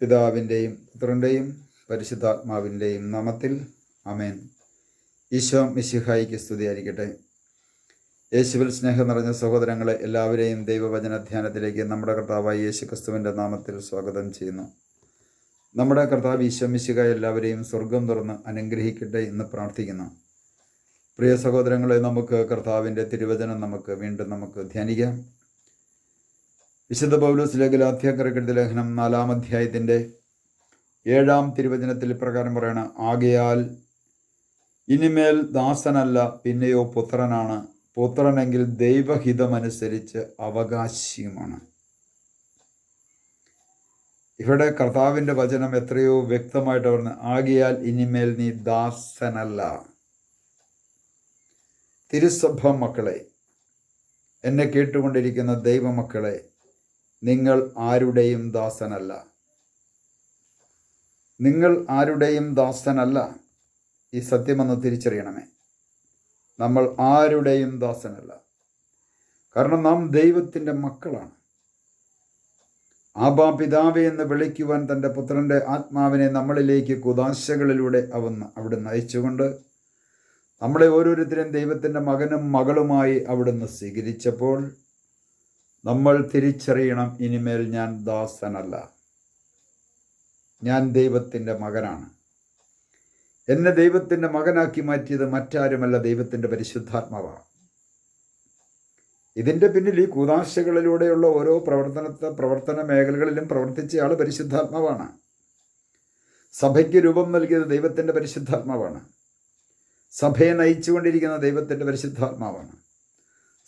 പിതാവിൻ്റെയും പുത്രൻ്റെയും പരിശുദ്ധാത്മാവിൻ്റെയും നാമത്തിൽ ആമേൻ. ഈശോ മിശിഹായിക്ക് സ്തുതിയായിരിക്കട്ടെ. യേശുവിൽ സ്നേഹം നിറഞ്ഞ സഹോദരങ്ങളെ, എല്ലാവരെയും ദൈവവചന ധ്യാനത്തിലേക്ക് നമ്മുടെ കർത്താവായ യേശു ക്രിസ്തുവിൻ്റെ നാമത്തിൽ സ്വാഗതം ചെയ്യുന്നു. നമ്മുടെ കർത്താവ് ഈശോ മിശിഹ എല്ലാവരെയും സ്വർഗം തുറന്ന് അനുഗ്രഹിക്കട്ടെ എന്ന് പ്രാർത്ഥിക്കുന്നു. പ്രിയ സഹോദരങ്ങളെ, നമുക്ക് കർത്താവിൻ്റെ തിരുവചനം വീണ്ടും ധ്യാനിക്കാം. വിശുദ്ധ പൗലോസ് ഗലാത്യക്കാർക്ക് ലേഖനം 4-ാം അധ്യായത്തിൻ്റെ 7-ാം തിരുവചനത്തിൽ ഇപ്രകാരം പറയണം: ആകയാൽ ഇനിമേൽ ദാസനല്ല, പിന്നെയോ പുത്രനാണ്. പുത്രനെങ്കിൽ ദൈവഹിതമനുസരിച്ച് അവകാശിയുമാണ്. ഇവിടെ കർത്താവിൻ്റെ വചനം എത്രയോ വ്യക്തമായിട്ട് പറഞ്ഞു. ആകയാൽ ഇനിമേൽ നീ ദാസനല്ല. തിരുസഭ മക്കളെ, എന്നെ കേട്ടുകൊണ്ടിരിക്കുന്ന ദൈവമക്കളെ, നിങ്ങൾ ആരുടെയും ദാസനല്ല. നിങ്ങൾ ആരുടെയും ദാസനല്ല. ഈ സത്യമെന്ന് തിരിച്ചറിയണമേ. നമ്മൾ ആരുടെയും ദാസനല്ല. കാരണം നാം ദൈവത്തിൻ്റെ മക്കളാണ്. ആബാ പിതാവേ എന്ന് വിളിക്കുവാൻ തൻ്റെ പുത്രൻ്റെ ആത്മാവിനെ നമ്മളിലേക്ക് കുദാശകളിലൂടെ അവിടുന്ന് അയച്ചുകൊണ്ട് നമ്മളെ ഓരോരുത്തരും ദൈവത്തിൻ്റെ മകനും മകളുമായി അവിടുന്ന് സ്വീകരിച്ചപ്പോൾ നമ്മൾ തിരിച്ചറിയണം, ഇനിമേൽ ഞാൻ ദാസനല്ല, ഞാൻ ദൈവത്തിൻ്റെ മകനാണ്. എന്നെ ദൈവത്തിൻ്റെ മകനാക്കി മാറ്റിയത് മറ്റാരുമല്ല, ദൈവത്തിൻ്റെ പരിശുദ്ധാത്മാവാണ്. ഇതിൻ്റെ പിന്നിൽ ഈ കൂദാശകളിലൂടെയുള്ള ഓരോ പ്രവർത്തന മേഖലകളിലും പ്രവർത്തിച്ച ആൾ പരിശുദ്ധാത്മാവാണ്. സഭയ്ക്ക് രൂപം നൽകിയത് ദൈവത്തിൻ്റെ പരിശുദ്ധാത്മാവാണ്. സഭയെ നയിച്ചുകൊണ്ടിരിക്കുന്ന ദൈവത്തിൻ്റെ പരിശുദ്ധാത്മാവാണ്.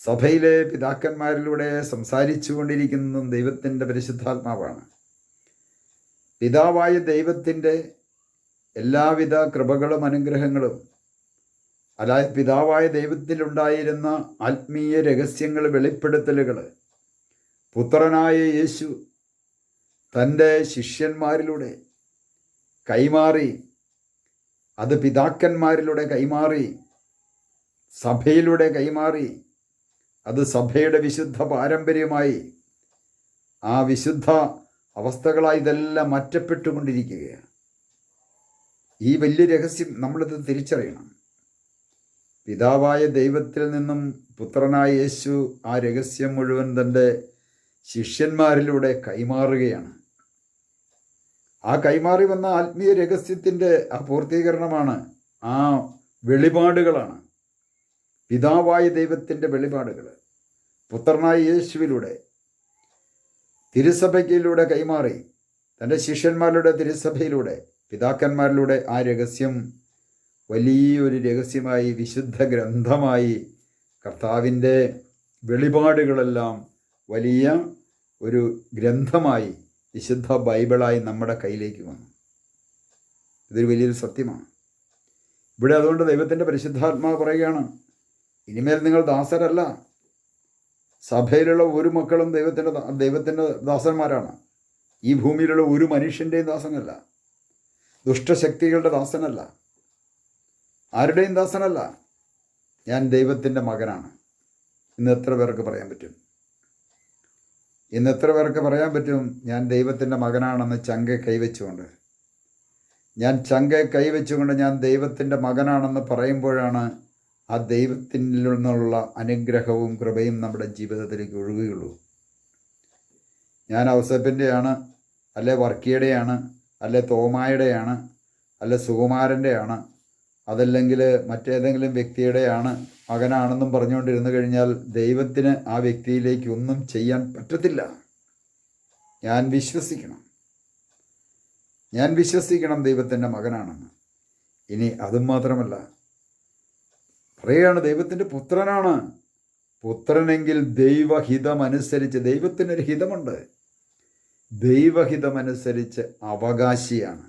സഭയിലെ പിതാക്കന്മാരിലൂടെ സംസാരിച്ചു കൊണ്ടിരിക്കുന്നതും ദൈവത്തിൻ്റെ പരിശുദ്ധാത്മാവാണ്. പിതാവായ ദൈവത്തിൻ്റെ എല്ലാവിധ കൃപകളും അനുഗ്രഹങ്ങളും, അതായത് പിതാവായ ദൈവത്തിലുണ്ടായിരുന്ന ആത്മീയ രഹസ്യങ്ങൾ, വെളിപ്പെടുത്തലുകൾ പുത്രനായ യേശു തൻ്റെ ശിഷ്യന്മാരിലൂടെ കൈമാറി, അത് പിതാക്കന്മാരിലൂടെ കൈമാറി, സഭയിലൂടെ കൈമാറി, അത് സഭയുടെ വിശുദ്ധ പാരമ്പര്യമായി, ആ വിശുദ്ധ അവസ്ഥകളായി ഇതെല്ലാം മാറ്റപ്പെട്ടുകൊണ്ടിരിക്കുകയാണ്. ഈ വലിയ രഹസ്യം നമ്മളിത് തിരിച്ചറിയണം. പിതാവായ ദൈവത്തിൽ നിന്നും പുത്രനായ യേശു ആ രഹസ്യം മുഴുവൻ തൻ്റെ ശിഷ്യന്മാരിലൂടെ കൈമാറുകയാണ്. ആ കൈമാറി വന്ന ആത്മീയ രഹസ്യത്തിൻ്റെ ആ പൂർത്തീകരണമാണ്, ആ വെളിപാടുകളാണ് പിതാവായ ദൈവത്തിൻ്റെ വെളിപാടുകൾ. പുത്രനായ യേശുവിലൂടെ തിരുസഭയ്ക്കിലൂടെ കൈമാറി, തൻ്റെ ശിഷ്യന്മാരുടെ തിരുസഭയിലൂടെ, പിതാക്കന്മാരിലൂടെ ആ രഹസ്യം വലിയൊരു രഹസ്യമായി, വിശുദ്ധ ഗ്രന്ഥമായി, കർത്താവിൻ്റെ വെളിപാടുകളെല്ലാം വലിയ ഒരു ഗ്രന്ഥമായി, വിശുദ്ധ ബൈബിളായി നമ്മുടെ കയ്യിലേക്ക് വന്നു. ഇതൊരു വലിയൊരു സത്യമാണ്. ഇവിടെ അതുകൊണ്ട് ദൈവത്തിൻ്റെ പരിശുദ്ധാത്മാവ് പറയുകയാണ്, ഇനിമേൽ നിങ്ങൾ ദാസരല്ല. സഭയിലുള്ള ഒരു മക്കളും ദൈവത്തിൻ്റെ ദാസന്മാരാണ്. ഈ ഭൂമിയിലുള്ള ഒരു മനുഷ്യൻ്റെയും ദാസനല്ല, ദുഷ്ടശക്തികളുടെ ദാസനല്ല, ആരുടെയും ദാസനല്ല. ഞാൻ ദൈവത്തിൻ്റെ മകനാണ്. ഇന്ന് എത്ര പേർക്ക് പറയാൻ പറ്റും? ഞാൻ ദൈവത്തിൻ്റെ മകനാണെന്ന് ചങ്കെ കൈവച്ചുകൊണ്ട്, ഞാൻ ദൈവത്തിൻ്റെ മകനാണെന്ന് പറയുമ്പോഴാണ് ആ ദൈവത്തിൽ നിന്നുള്ള അനുഗ്രഹവും കൃപയും നമ്മുടെ ജീവിതത്തിലേക്ക് ഒഴുകുകയുള്ളൂ. ഞാൻ ഔസേപ്പിൻ്റെയാണ്, അല്ലെ വർക്കിയുടെയാണ്, അല്ലെ തോമായുടെയാണ്, അല്ലെ സുകുമാരൻ്റെയാണ്, അതല്ലെങ്കിൽ മറ്റേതെങ്കിലും വ്യക്തിയുടെയാണ് മകനാണെന്നും പറഞ്ഞുകൊണ്ടിരുന്നു കഴിഞ്ഞാൽ ദൈവത്തിന് ആ വ്യക്തിയിലേക്ക് ഒന്നും ചെയ്യാൻ പറ്റത്തില്ല. ഞാൻ വിശ്വസിക്കണം ദൈവത്തിൻ്റെ മകനാണെന്ന്. ഇനി അതും മാത്രമല്ല, പറയുകയാണ് ദൈവത്തിൻ്റെ പുത്രനാണ്. പുത്രനെങ്കിൽ ദൈവഹിതമനുസരിച്ച്, ദൈവത്തിനൊരു ഹിതമുണ്ട്, ദൈവഹിതമനുസരിച്ച് അവകാശിയാണ്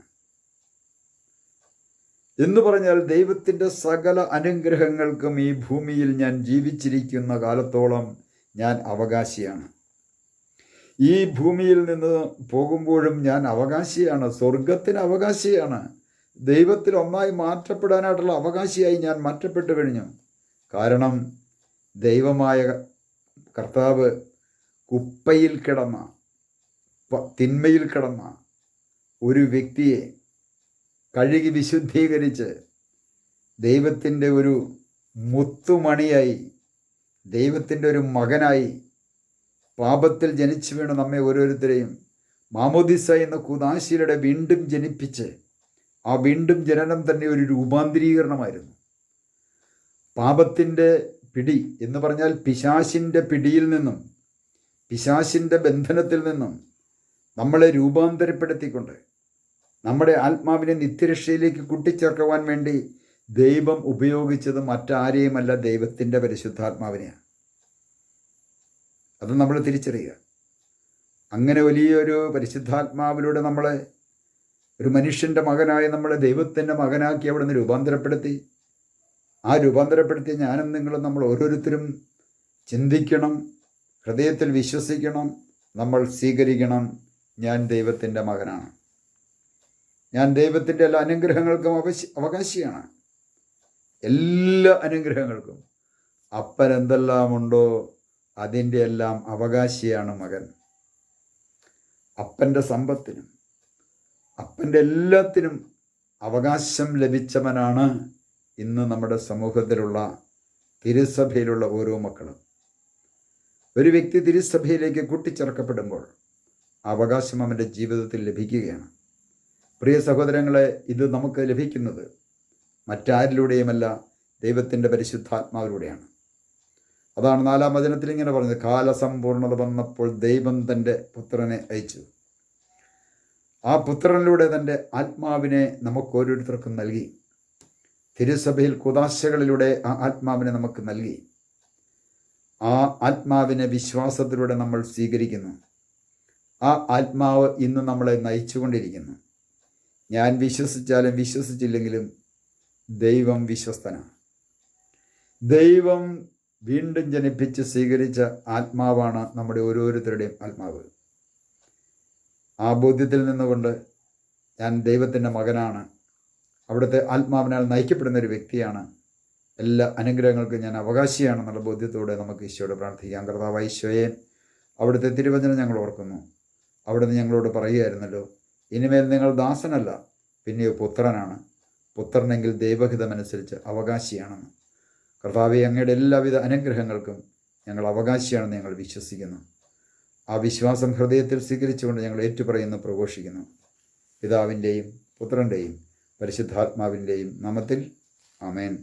എന്ന് പറഞ്ഞാൽ ദൈവത്തിൻ്റെ സകല അനുഗ്രഹങ്ങൾക്കും ഈ ഭൂമിയിൽ ഞാൻ ജീവിച്ചിരിക്കുന്ന കാലത്തോളം ഞാൻ അവകാശിയാണ്. ഈ ഭൂമിയിൽ നിന്ന് പോകുമ്പോഴും ഞാൻ അവകാശിയാണ്, സ്വർഗത്തിന് അവകാശിയാണ്. ദൈവത്തിൽ ഒന്നായി മാറ്റപ്പെടാനായിട്ടുള്ള അവകാശിയായി ഞാൻ മാറ്റപ്പെട്ടു കഴിഞ്ഞു. കാരണം ദൈവമായ കർത്താവ് കുപ്പയിൽ കിടന്ന, തിന്മയിൽ കിടന്ന, ഒരു വ്യക്തിയെ കഴുകി വിശുദ്ധീകരിച്ച് ദൈവത്തിൻ്റെ ഒരു മുത്തുമണിയായി, ദൈവത്തിൻ്റെ ഒരു മകനായി, പാപത്തിൽ ജനിച്ചു വീണ നമ്മെ ഓരോരുത്തരെയും മാമോദിസ എന്ന കൂദാശയിലൂടെ വീണ്ടും ജനിപ്പിച്ച്, ആ വീണ്ടും ജനനം തന്നെ ഒരു രൂപാന്തരീകരണമായിരുന്നു. പാപത്തിൻ്റെ പിടി എന്ന് പറഞ്ഞാൽ പിശാചിൻ്റെ പിടിയിൽ നിന്നും, പിശാചിൻ്റെ ബന്ധനത്തിൽ നിന്നും നമ്മളെ രൂപാന്തരപ്പെടുത്തിക്കൊണ്ട് നമ്മുടെ ആത്മാവിനെ നിത്യരക്ഷയിലേക്ക് കൂട്ടിച്ചേർക്കുവാൻ വേണ്ടി ദൈവം ഉപയോഗിച്ചത് മറ്റാരെയുമല്ല, ദൈവത്തിൻ്റെ പരിശുദ്ധാത്മാവിനെയാണ്. അത് നമ്മൾ തിരിച്ചറിയുക. അങ്ങനെ വലിയൊരു പരിശുദ്ധാത്മാവിലൂടെ നമ്മളെ ഒരു മനുഷ്യൻ്റെ മകനായി നമ്മളെ ദൈവത്തിൻ്റെ മകനാക്കി അവിടെ നിന്ന് രൂപാന്തരപ്പെടുത്തി. ആ രൂപാന്തരപ്പെടുത്തിയ ഞാനും നിങ്ങളും നമ്മൾ ഓരോരുത്തരും ചിന്തിക്കണം, ഹൃദയത്തിൽ വിശ്വസിക്കണം, നമ്മൾ സ്വീകരിക്കണം. ഞാൻ ദൈവത്തിൻ്റെ മകനാണ്, ഞാൻ ദൈവത്തിൻ്റെ എല്ലാ അനുഗ്രഹങ്ങൾക്കും അവകാശിയാണ്. എല്ലാ അനുഗ്രഹങ്ങൾക്കും അപ്പൻ എന്തെല്ലാമുണ്ടോ അതിൻ്റെ എല്ലാം അവകാശിയാണ് മകൻ. അപ്പൻ്റെ സമ്പത്തിനും അപ്പൻ്റെ എല്ലാത്തിനും അവകാശം ലഭിച്ചവനാണ് ഇന്ന് നമ്മുടെ സമൂഹത്തിലുള്ള തിരുസഭയിലുള്ള ഓരോ മക്കളും. ഒരു വ്യക്തി തിരുസഭയിലേക്ക് കൂട്ടിച്ചേർക്കപ്പെടുമ്പോൾ അവകാശം അവൻ്റെ ജീവിതത്തിൽ ലഭിക്കുകയാണ്. പ്രിയ സഹോദരങ്ങളെ, ഇത് നമുക്ക് ലഭിക്കുന്നത് മറ്റാരിലൂടെയുമല്ല, ദൈവത്തിൻ്റെ പരിശുദ്ധാത്മാവിലൂടെയാണ്. അതാണ് 4-ാം വചനത്തിൽ ഇങ്ങനെ പറഞ്ഞത്, കാലസമ്പൂർണത വന്നപ്പോൾ ദൈവം തൻ്റെ പുത്രനെ അയച്ചു. ആ പുത്രനിലൂടെ തൻ്റെ ആത്മാവിനെ നമുക്ക് ഓരോരുത്തർക്കും നൽകി. തിരുസഭയിൽ കൂദാശകളിലൂടെ ആ ആത്മാവിനെ നമുക്ക് നൽകി. ആ ആത്മാവിനെ വിശ്വാസത്തിലൂടെ നമ്മൾ സ്വീകരിക്കുന്നു. ആ ആത്മാവ് ഇന്ന് നമ്മളെ നയിച്ചുകൊണ്ടിരിക്കുന്നു. ഞാൻ വിശ്വസിച്ചാലും വിശ്വസിച്ചില്ലെങ്കിലും ദൈവം വിശ്വസ്തനാണ്. ദൈവം വീണ്ടും ജനിപ്പിച്ച് സ്വീകരിച്ച ആത്മാവാണ് നമ്മുടെ ഓരോരുത്തരുടെയും ആത്മാവ്. ആ ബോധ്യത്തിൽ നിന്നുകൊണ്ട് ഞാൻ ദൈവത്തിൻ്റെ മകനാണ്, അവിടുത്തെ ആത്മാവിനാൽ നയിക്കപ്പെടുന്ന ഒരു വ്യക്തിയാണ്, എല്ലാ അനുഗ്രഹങ്ങൾക്കും ഞാൻ അവകാശിയാണെന്നുള്ള ബോധ്യത്തോടെ നമുക്ക് ഈശോയോട് പ്രാർത്ഥിക്കാം. കർത്താവായ ഈശോയെ, അവിടുത്തെ തിരുവചനം ഞങ്ങൾ ഓർക്കുന്നു. അവിടുന്ന് ഞങ്ങളോട് പറയുകയായിരുന്നല്ലോ, ഇനിമേൽ നിങ്ങൾ ദാസനല്ല, പിന്നെയോ പുത്രനാണ്, പുത്രനെങ്കിൽ ദൈവഹിതമനുസരിച്ച് അവകാശിയാണെന്ന്. കർത്താവെ, അങ്ങയുടെ എല്ലാവിധ അനുഗ്രഹങ്ങൾക്കും ഞങ്ങൾ അവകാശിയാണെന്ന് ഞങ്ങൾ വിശ്വസിക്കുന്നു. ആ വിശ്വാസം ഹൃദയത്തിൽ സ്വീകരിച്ചുകൊണ്ട് ഞങ്ങൾ ഏറ്റുപറയുന്നു, പ്രഘോഷിക്കുന്നു. പിതാവിൻ്റെയും പുത്രൻ്റെയും പരിശുദ്ധാത്മാവിൻ്റെയും നാമത്തിൽ ആമേൻ.